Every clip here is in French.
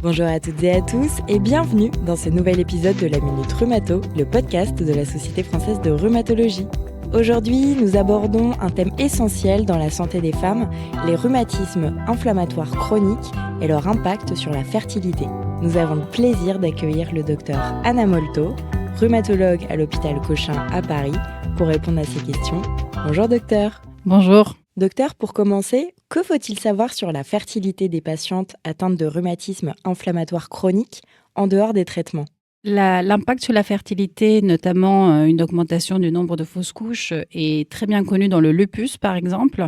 Bonjour à toutes et à tous et bienvenue dans ce nouvel épisode de la Minute Rhumato, le podcast de la Société française de rhumatologie. Aujourd'hui, nous abordons un thème essentiel dans la santé des femmes, les rhumatismes inflammatoires chroniques et leur impact sur la fertilité. Nous avons le plaisir d'accueillir le docteur Anna Molto, rhumatologue à l'hôpital Cochin à Paris, pour répondre à ces questions. Bonjour docteur. Bonjour. Docteur, pour commencer, que faut-il savoir sur la fertilité des patientes atteintes de rhumatisme inflammatoire chronique en dehors des traitements ? L'impact sur la fertilité, notamment une augmentation du nombre de fausses couches, est très bien connu dans le lupus, par exemple.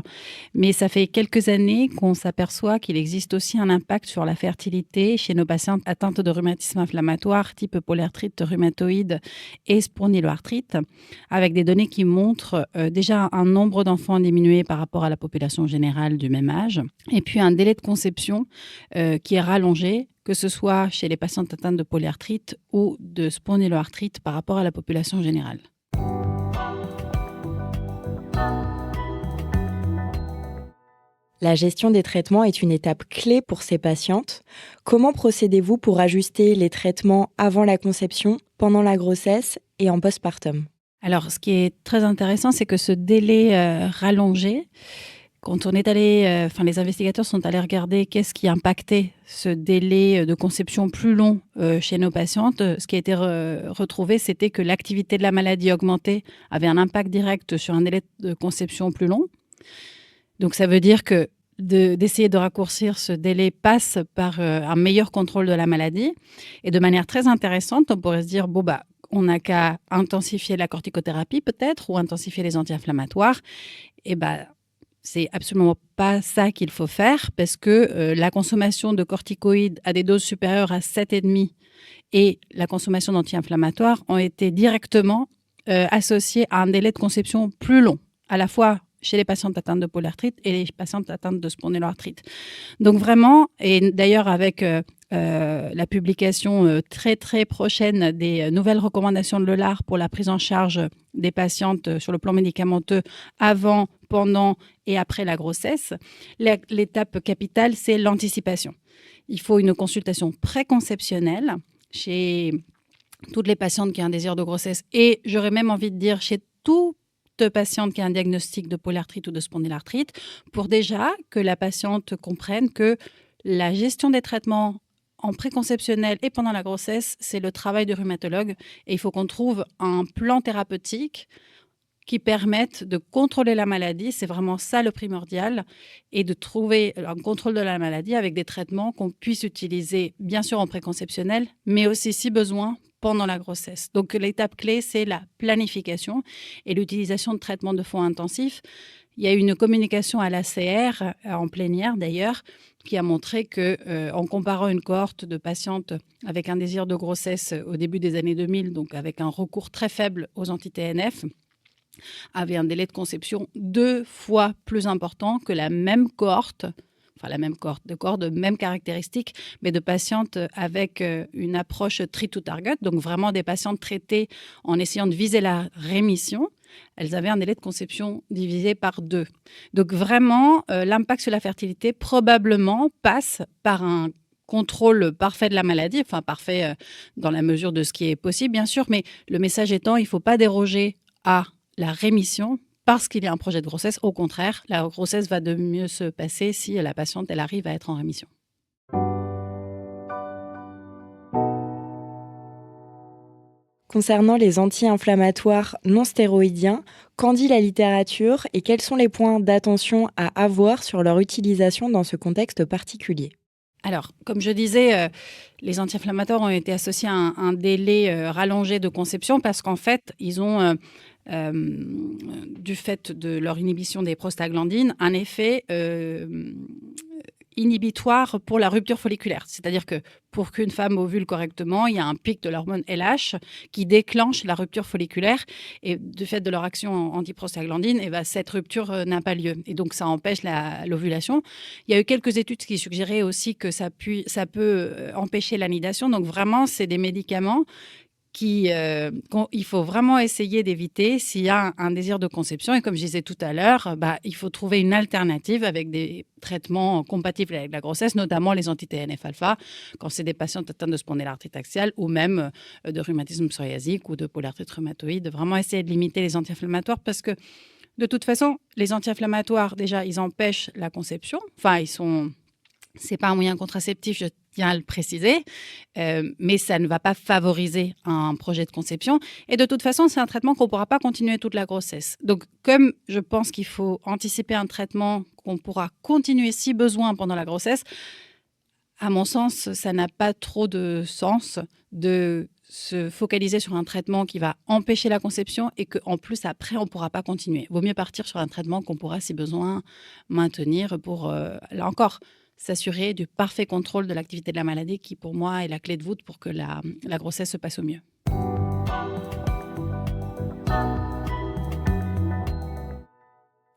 Mais ça fait quelques années qu'on s'aperçoit qu'il existe aussi un impact sur la fertilité chez nos patientes atteintes de rhumatisme inflammatoire, type polyarthrite rhumatoïde et spondyloarthrite, avec des données qui montrent déjà un nombre d'enfants diminué par rapport à la population générale du même âge, et puis un délai de conception qui est rallongé, que ce soit chez les patientes atteintes de polyarthrite ou de spondyloarthrite par rapport à la population générale. La gestion des traitements est une étape clé pour ces patientes. Comment procédez-vous pour ajuster les traitements avant la conception, pendant la grossesse et en postpartum ? Alors, ce qui est très intéressant, c'est que ce délai rallongé, quand on est allé, les investigateurs sont allés regarder qu'est-ce qui impactait ce délai de conception plus long chez nos patientes. Ce qui a été retrouvé, c'était que l'activité de la maladie augmentée avait un impact direct sur un délai de conception plus long. Donc, ça veut dire que d'essayer de raccourcir ce délai passe par un meilleur contrôle de la maladie. Et de manière très intéressante, on pourrait se dire, on n'a qu'à intensifier la corticothérapie peut-être ou intensifier les anti-inflammatoires. Et c'est absolument pas ça qu'il faut faire parce que la consommation de corticoïdes à des doses supérieures à 7,5 et la consommation d'anti-inflammatoires ont été directement associées à un délai de conception plus long, à la fois chez les patientes atteintes de polyarthrite et les patientes atteintes de spondyloarthrite. Donc vraiment, et d'ailleurs avec la publication très très prochaine des nouvelles recommandations de l'EULAR pour la prise en charge des patientes sur le plan médicamenteux avant, pendant et après la grossesse, l'étape capitale, c'est l'anticipation. Il faut une consultation préconceptionnelle chez toutes les patientes qui ont un désir de grossesse et j'aurais même envie de dire chez toutes patiente qui a un diagnostic de polyarthrite ou de spondylarthrite pour déjà que la patiente comprenne que la gestion des traitements en préconceptionnel et pendant la grossesse, c'est le travail du rhumatologue et il faut qu'on trouve un plan thérapeutique qui permette de contrôler la maladie, c'est vraiment ça le primordial, et de trouver un contrôle de la maladie avec des traitements qu'on puisse utiliser bien sûr en préconceptionnel, mais aussi si besoin pendant la grossesse. Donc l'étape clé, c'est la planification et l'utilisation de traitements de fond intensifs. Il y a eu une communication à l'ACR, en plénière d'ailleurs, qui a montré qu'en comparant une cohorte de patientes avec un désir de grossesse au début des années 2000, donc avec un recours très faible aux anti-TNF, avait un délai de conception 2 fois plus important que la même cohorte, de même caractéristiques, mais de patientes avec une approche treat to target, donc vraiment des patientes traitées en essayant de viser la rémission. Elles avaient un délai de conception divisé par 2. Donc vraiment, l'impact sur la fertilité probablement passe par un contrôle parfait de la maladie, enfin parfait dans la mesure de ce qui est possible, bien sûr, mais le message étant, il ne faut pas déroger à la rémission parce qu'il y a un projet de grossesse. Au contraire, la grossesse va de mieux se passer si la patiente elle arrive à être en rémission. Concernant les anti-inflammatoires non stéroïdiens, qu'en dit la littérature et quels sont les points d'attention à avoir sur leur utilisation dans ce contexte particulier ? Alors, comme je disais, les anti-inflammatoires ont été associés à un délai rallongé de conception parce qu'en fait, ils ont, du fait de leur inhibition des prostaglandines, un effet inhibitoire pour la rupture folliculaire. C'est-à-dire que pour qu'une femme ovule correctement, il y a un pic de l'hormone LH qui déclenche la rupture folliculaire et du fait de leur action antiprostaglandine, cette rupture n'a pas lieu. Et donc, ça empêche l'ovulation. Il y a eu quelques études qui suggéraient aussi que ça peut empêcher l'anidation. Donc, vraiment, c'est des médicaments il faut vraiment essayer d'éviter s'il y a un désir de conception. Et comme je disais tout à l'heure, il faut trouver une alternative avec des traitements compatibles avec la grossesse, notamment les anti-TNF-alpha, quand c'est des patientes atteintes de spondylarthrite axiale ou même de rhumatisme psoriasique ou de polyarthrite rhumatoïde. Vraiment essayer de limiter les anti-inflammatoires parce que, de toute façon, les anti-inflammatoires, déjà, ils empêchent la conception. Enfin, c'est pas un moyen contraceptif, je tiens à le préciser, mais ça ne va pas favoriser un projet de conception. Et de toute façon, c'est un traitement qu'on ne pourra pas continuer toute la grossesse. Donc, comme je pense qu'il faut anticiper un traitement qu'on pourra continuer si besoin pendant la grossesse, à mon sens, ça n'a pas trop de sens de se focaliser sur un traitement qui va empêcher la conception et qu'en plus, après, on ne pourra pas continuer. Il vaut mieux partir sur un traitement qu'on pourra, si besoin, maintenir pour, là encore, s'assurer du parfait contrôle de l'activité de la maladie qui, pour moi, est la clé de voûte pour que la grossesse se passe au mieux.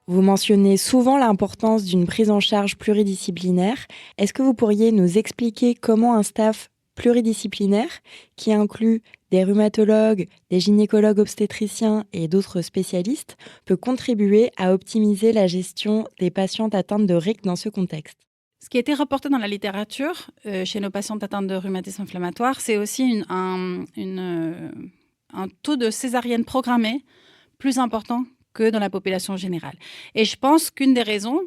Vous mentionnez souvent l'importance d'une prise en charge pluridisciplinaire. Est-ce que vous pourriez nous expliquer comment un staff pluridisciplinaire, qui inclut des rhumatologues, des gynécologues obstétriciens et d'autres spécialistes, peut contribuer à optimiser la gestion des patientes atteintes de RIC dans ce contexte ? Ce qui a été rapporté dans la littérature chez nos patientes atteintes de rhumatisme inflammatoire, c'est aussi un taux de césarienne programmée plus important que dans la population générale. Et je pense qu'une des raisons,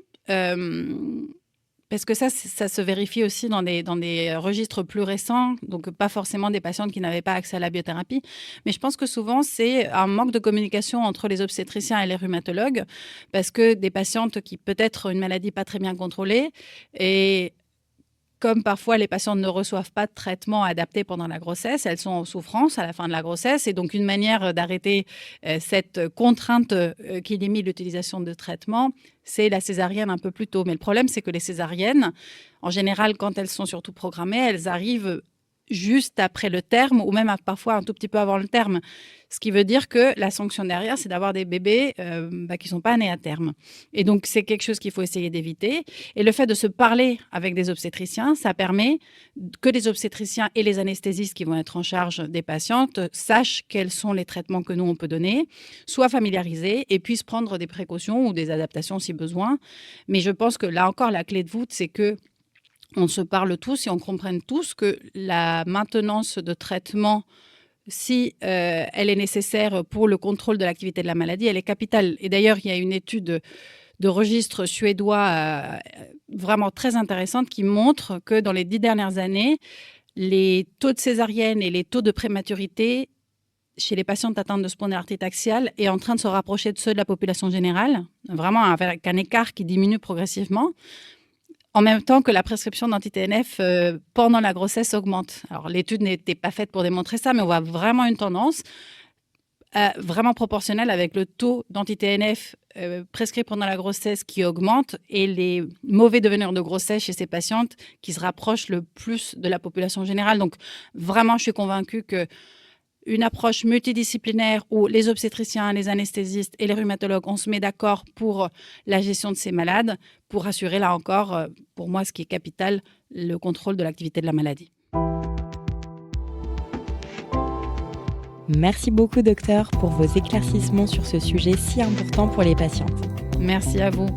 parce que ça se vérifie aussi dans des registres plus récents, donc pas forcément des patientes qui n'avaient pas accès à la biothérapie, mais je pense que souvent c'est un manque de communication entre les obstétriciens et les rhumatologues, parce que des patientes qui peut-être ont une maladie pas très bien contrôlée, et comme parfois les patientes ne reçoivent pas de traitement adapté pendant la grossesse, elles sont en souffrance à la fin de la grossesse. Et donc, une manière d'arrêter cette contrainte qui limite l'utilisation de traitements, c'est la césarienne un peu plus tôt. Mais le problème, c'est que les césariennes, en général, quand elles sont surtout programmées, elles arrivent juste après le terme ou même parfois un tout petit peu avant le terme. Ce qui veut dire que la sanction derrière, c'est d'avoir des bébés qui ne sont pas nés à terme. Et donc, c'est quelque chose qu'il faut essayer d'éviter. Et le fait de se parler avec des obstétriciens, ça permet que les obstétriciens et les anesthésistes qui vont être en charge des patientes sachent quels sont les traitements que nous, on peut donner, soient familiarisés et puissent prendre des précautions ou des adaptations si besoin. Mais je pense que là encore, la clé de voûte, c'est que on se parle tous et on comprenne tous que la maintenance de traitement, si elle est nécessaire pour le contrôle de l'activité de la maladie, elle est capitale. Et d'ailleurs, il y a une étude de registre suédois vraiment très intéressante qui montre que dans les 10 dernières années, les taux de césarienne et les taux de prématurité chez les patientes atteintes de spondylarthrite axiale est en train de se rapprocher de ceux de la population générale, vraiment avec un écart qui diminue progressivement. En même temps que la prescription d'anti-TNF pendant la grossesse augmente. Alors, l'étude n'était pas faite pour démontrer ça, mais on voit vraiment une tendance vraiment proportionnelle avec le taux d'anti-TNF prescrit pendant la grossesse qui augmente et les mauvais deveneurs de grossesse chez ces patientes qui se rapprochent le plus de la population générale. Donc, vraiment, je suis convaincue que une approche multidisciplinaire où les obstétriciens, les anesthésistes et les rhumatologues, on se met d'accord pour la gestion de ces malades, pour assurer, là encore, pour moi, ce qui est capital, le contrôle de l'activité de la maladie. Merci beaucoup, docteur, pour vos éclaircissements sur ce sujet si important pour les patientes. Merci à vous.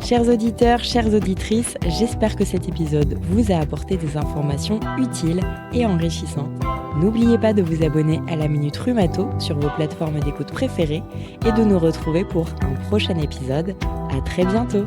Chers auditeurs, chères auditrices, j'espère que cet épisode vous a apporté des informations utiles et enrichissantes. N'oubliez pas de vous abonner à la Minute Rhumato sur vos plateformes d'écoute préférées et de nous retrouver pour un prochain épisode. À très bientôt.